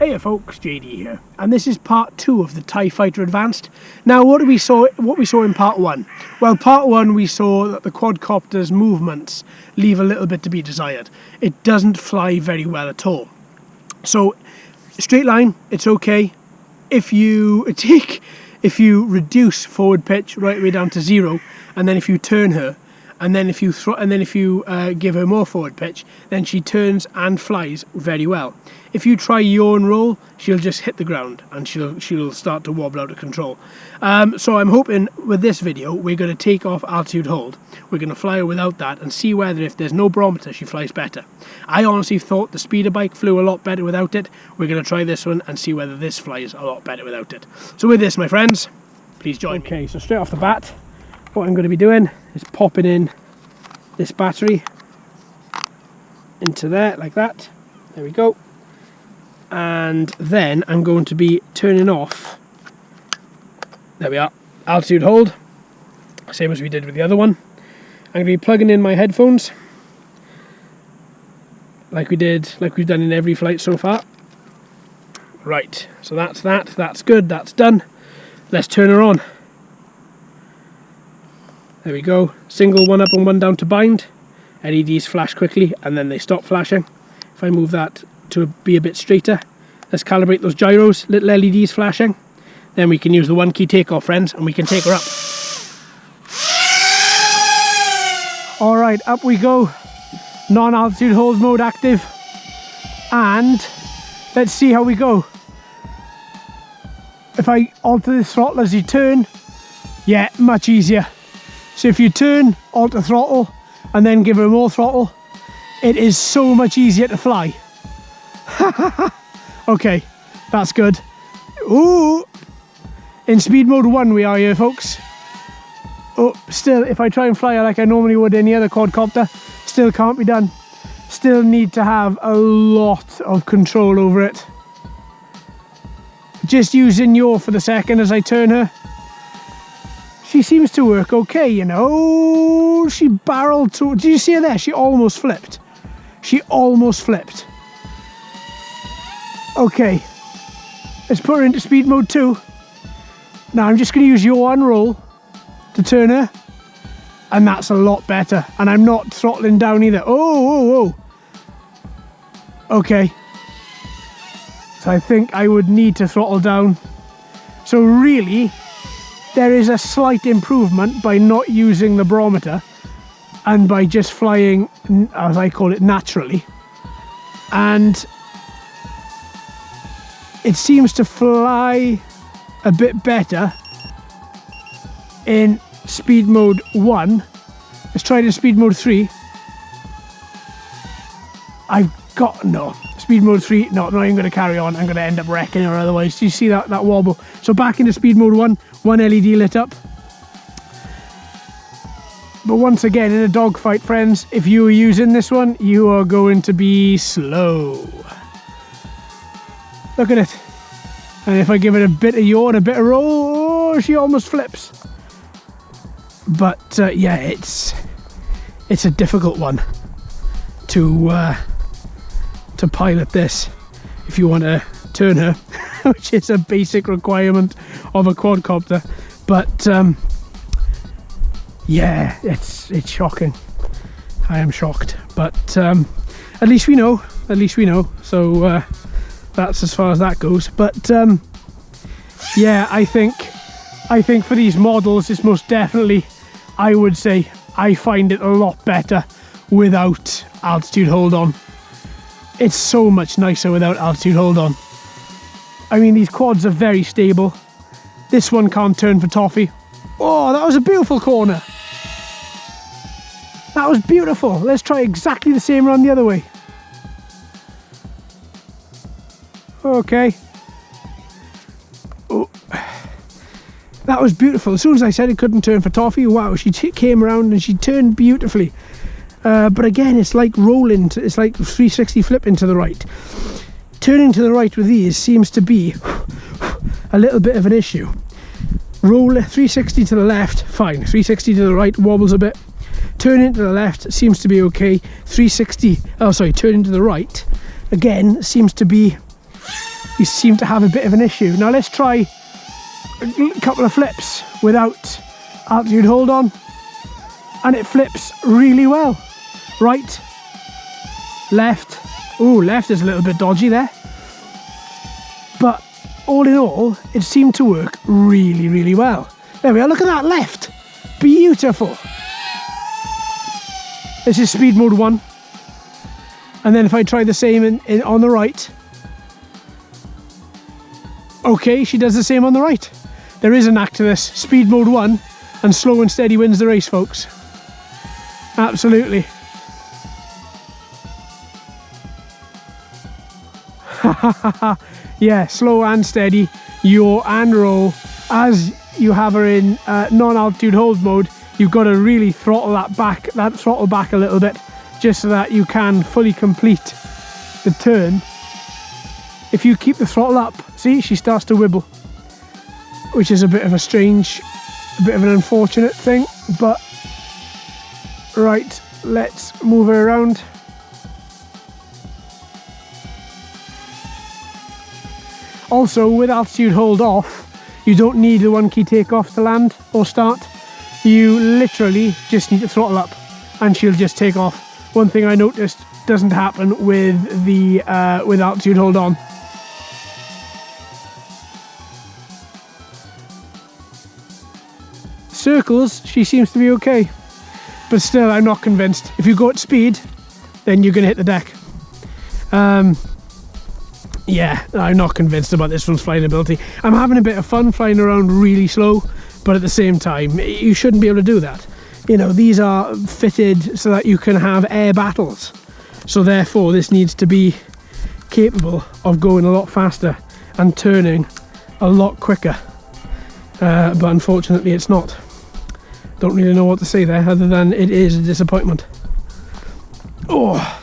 Hey folks, JD here, and this is part 2 of the TIE Fighter Advanced. Now what we saw in part 1? Well, part 1 we saw that the quadcopter's movements leave a little bit to be desired. It doesn't fly very well at all. So, straight line, it's okay. If you reduce forward pitch right the way down to 0, and then if you turn her, and then if you give her more forward pitch, then she turns and flies very well. If you try yaw and roll, she'll just hit the ground and she'll start to wobble out of control. So I'm hoping with this video we're going to take off altitude hold. We're going to fly her without that and see whether if there's no barometer she flies better. I honestly thought the speeder bike flew a lot better without it. We're going to try this one and see whether this flies a lot better without it. So with this, my friends, please join me. Okay, so straight off the bat, what I'm going to be doing is popping in this battery into there like that. There we go. And then I'm going to be turning off, there we are, altitude hold, same as we did with the other one. I'm going to be plugging in my headphones like we've done in every flight so far. Right, so that's good, that's done. Let's turn her on. There we go, single one up and one down to bind. LEDs flash quickly and then they stop flashing. If I move that to be a bit straighter, let's calibrate those gyros, little LEDs flashing. Then we can use the 1 key takeoff, friends, and we can take her up. Alright, up we go. Non-altitude hold mode active. And let's see how we go. If I alter the throttle as you turn, yeah, much easier. So if you turn, alter throttle, and then give her more throttle, it is so much easier to fly. Okay, that's good. Ooh! In speed mode 1 we are here, folks. Oh, still, if I try and fly like I normally would any other quadcopter, still can't be done. Still need to have a lot of control over it. Just using yaw for the second as I turn her. She seems to work okay, you know. She barreled to... Did you see her there? She almost flipped. She almost flipped. Okay. Let's put her into speed mode 2. Now I'm just going to use yaw and roll to turn her. And that's a lot better. And I'm not throttling down either. Oh. Okay. So I think I would need to throttle down. So really, there is a slight improvement by not using the barometer and by just flying, as I call it, naturally. And it seems to fly a bit better in speed mode 1. Let's try it in speed mode 3. Speed mode 3, no, I'm not even going to carry on. I'm going to end up wrecking her otherwise. Do you see that wobble? So back into speed mode 1, one LED lit up. But once again, in a dogfight, friends, if you are using this one, you are going to be slow. Look at it. And if I give it a bit of yaw and a bit of roll, oh, she almost flips. But yeah, it's a difficult one to pilot this if you want to turn her, which is a basic requirement of a quadcopter. But yeah, it's shocking. I am shocked, but at least we know. So that's as far as that goes. But yeah, I think for these models, it's most definitely, I would say, I find it a lot better without altitude hold on. It's so much nicer without altitude hold on. I mean, these quads are very stable. This one can't turn for toffee. Oh, that was a beautiful corner. That was beautiful. Let's try exactly the same run the other way. Okay. Oh, that was beautiful. As soon as I said it couldn't turn for toffee, wow, she came around and she turned beautifully. But again, it's like rolling, it's like 360 flipping to the right. Turning to the right with these seems to be a little bit of an issue. Roll 360 to the left, fine. 360 to the right, wobbles a bit. Turning to the left seems to be okay. Turning to the right, again, seems to be you seem to have a bit of an issue. Now let's try a couple of flips without altitude hold on, and it flips really well. Right, left. Ooh, left is a little bit dodgy there, but all in all it seemed to work really, really well. There we are, look at that left, beautiful. This is speed mode 1, and then if I try the same on the right, okay, she does the same on the right. There is a knack to this. Speed mode 1 and slow and steady wins the race, folks. Absolutely. Yeah, slow and steady, yaw and roll. As you have her in non-altitude hold mode, you've got to really throttle that throttle back a little bit, just so that you can fully complete the turn. If you keep the throttle up, see, she starts to wibble, which is a bit of an unfortunate thing, but right, let's move her around. Also, with altitude hold off, you don't need the 1 key takeoff to land or start. You literally just need to throttle up and she'll just take off. One thing I noticed doesn't happen with the with altitude hold on. Circles, she seems to be okay, but still I'm not convinced. If you go at speed, then you're going to hit the deck. Yeah, I'm not convinced about this one's flying ability. I'm having a bit of fun flying around really slow, but at the same time, you shouldn't be able to do that. You know, these are fitted so that you can have air battles. So therefore, this needs to be capable of going a lot faster and turning a lot quicker. But unfortunately, it's not. Don't really know what to say there, other than it is a disappointment. Oh!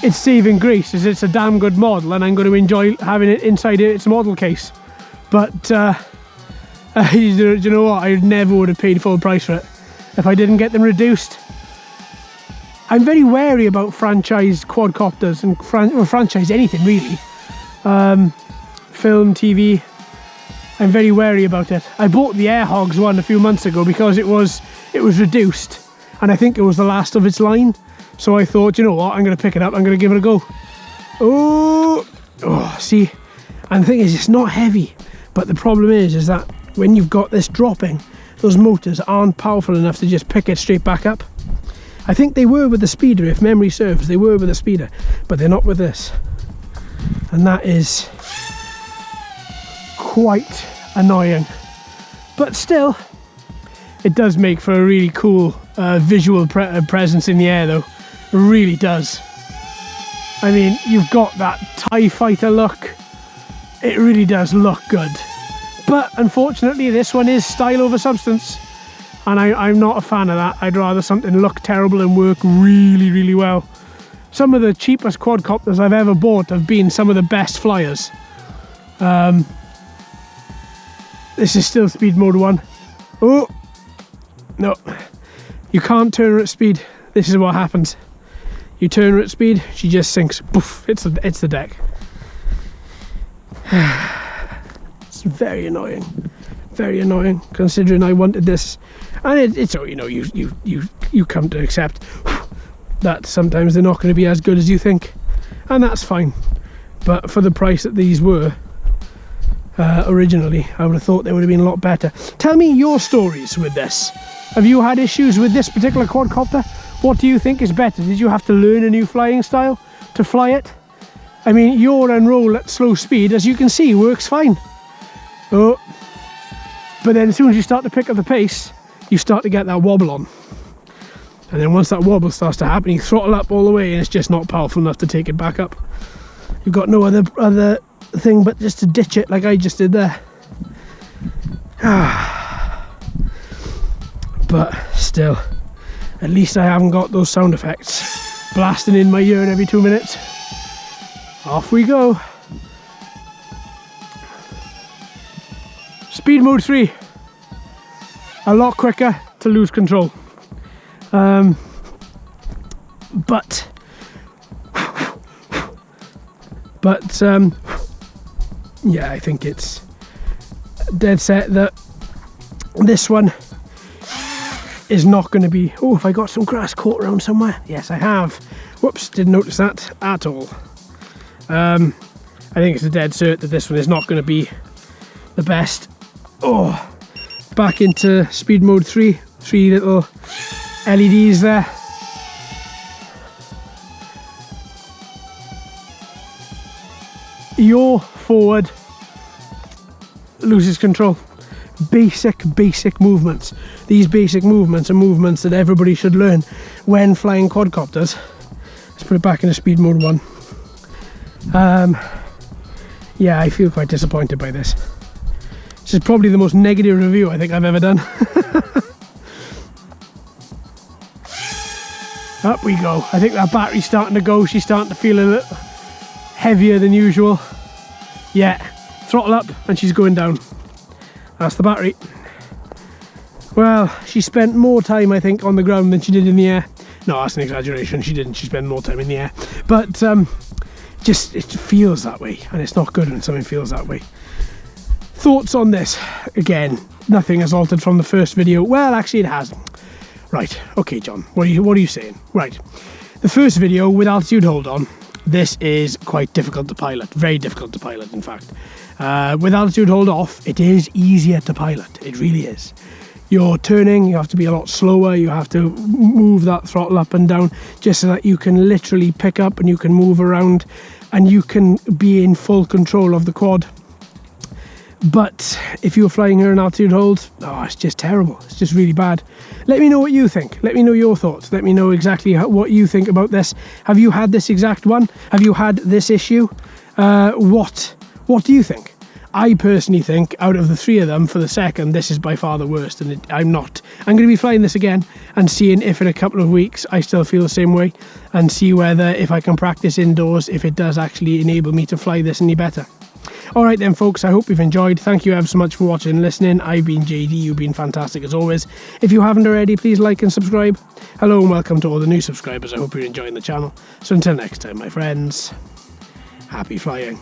It's saving grace, as it's a damn good model and I'm going to enjoy having it inside its model case. But you know what, I never would have paid full price for it if I didn't get them reduced. I'm very wary about franchise quadcopters and franchise anything really. Film, TV, I'm very wary about it. I bought the Air Hogs one a few months ago because it was reduced and I think it was the last of its line. So I thought, you know what, I'm going to pick it up, I'm going to give it a go. Oh, see, and the thing is, it's not heavy, but the problem is that when you've got this dropping, those motors aren't powerful enough to just pick it straight back up. I think they were with the speeder, if memory serves, they were with the speeder, but they're not with this. And that is quite annoying. But still, it does make for a really cool visual presence in the air though. It really does. I mean, you've got that TIE fighter look. It really does look good. But unfortunately, this one is style over substance. And I'm not a fan of that. I'd rather something look terrible and work really, really well. Some of the cheapest quadcopters I've ever bought have been some of the best flyers. This is still speed mode 1. Oh, no. You can't turn her at speed. This is what happens. You turn her at speed, she just sinks. Poof, it's the deck. It's very annoying, considering I wanted this, and it's you know, you come to accept that sometimes they're not going to be as good as you think, and that's fine. But for the price that these were originally, I would have thought they would have been a lot better. Tell me your stories with this. Have you had issues with this particular quadcopter? What do you think is better? Did you have to learn a new flying style to fly it? I mean, yaw and roll at slow speed, as you can see, works fine. Oh, but then as soon as you start to pick up the pace, you start to get that wobble on. And then once that wobble starts to happen, you throttle up all the way and it's just not powerful enough to take it back up. You've got no other thing but just to ditch it like I just did there. But still, at least I haven't got those sound effects blasting in my ear every 2 minutes. Off we go. Speed mode 3. A lot quicker to lose control. But But yeah, I think it's dead set that this one is not going to be... Oh, have I got some grass caught around somewhere? Yes, I have. Whoops, didn't notice that at all. I think it's a dead cert that this one is not going to be the best. Oh, back into speed mode 3. 3 little LEDs there. Yaw forward, loses control. Basic movements. These basic movements are movements that everybody should learn when flying quadcopters. Let's put it back into speed mode 1. Yeah, I feel quite disappointed by this. This is probably the most negative review I think I've ever done. Up we go. I think that battery's starting to go. She's starting to feel a little heavier than usual. Yeah, throttle up and she's going down. That's the battery. Well, she spent more time, I think, on the ground than she did in the air. No, that's an exaggeration. She didn't. She spent more time in the air. But just, it feels that way. And it's not good when something feels that way. Thoughts on this? Again, nothing has altered from the first video. Well, actually it has. Right, okay, John, what are you saying? Right, the first video with altitude hold on, this is quite difficult to pilot, very difficult to pilot in fact. With altitude hold off, it is easier to pilot, it really is. You're turning, you have to be a lot slower, you have to move that throttle up and down just so that you can literally pick up and you can move around and you can be in full control of the quad. But if you're flying her in altitude hold, oh, it's just terrible. It's just really bad. Let me know what you think. Let me know your thoughts. Let me know exactly what you think about this. Have you had this exact one? Have you had this issue? What do you think? I personally think out of the 3 of them, for the second, this is by far the worst. And I'm going to be flying this again and seeing if in a couple of weeks I still feel the same way, and see whether, if I can practice indoors, if it does actually enable me to fly this any better. Alright then folks, I hope you've enjoyed. Thank you ever so much for watching and listening. I've been JD, you've been fantastic as always. If you haven't already, please like and subscribe. Hello and welcome to all the new subscribers. I hope you're enjoying the channel. So until next time, my friends, happy flying.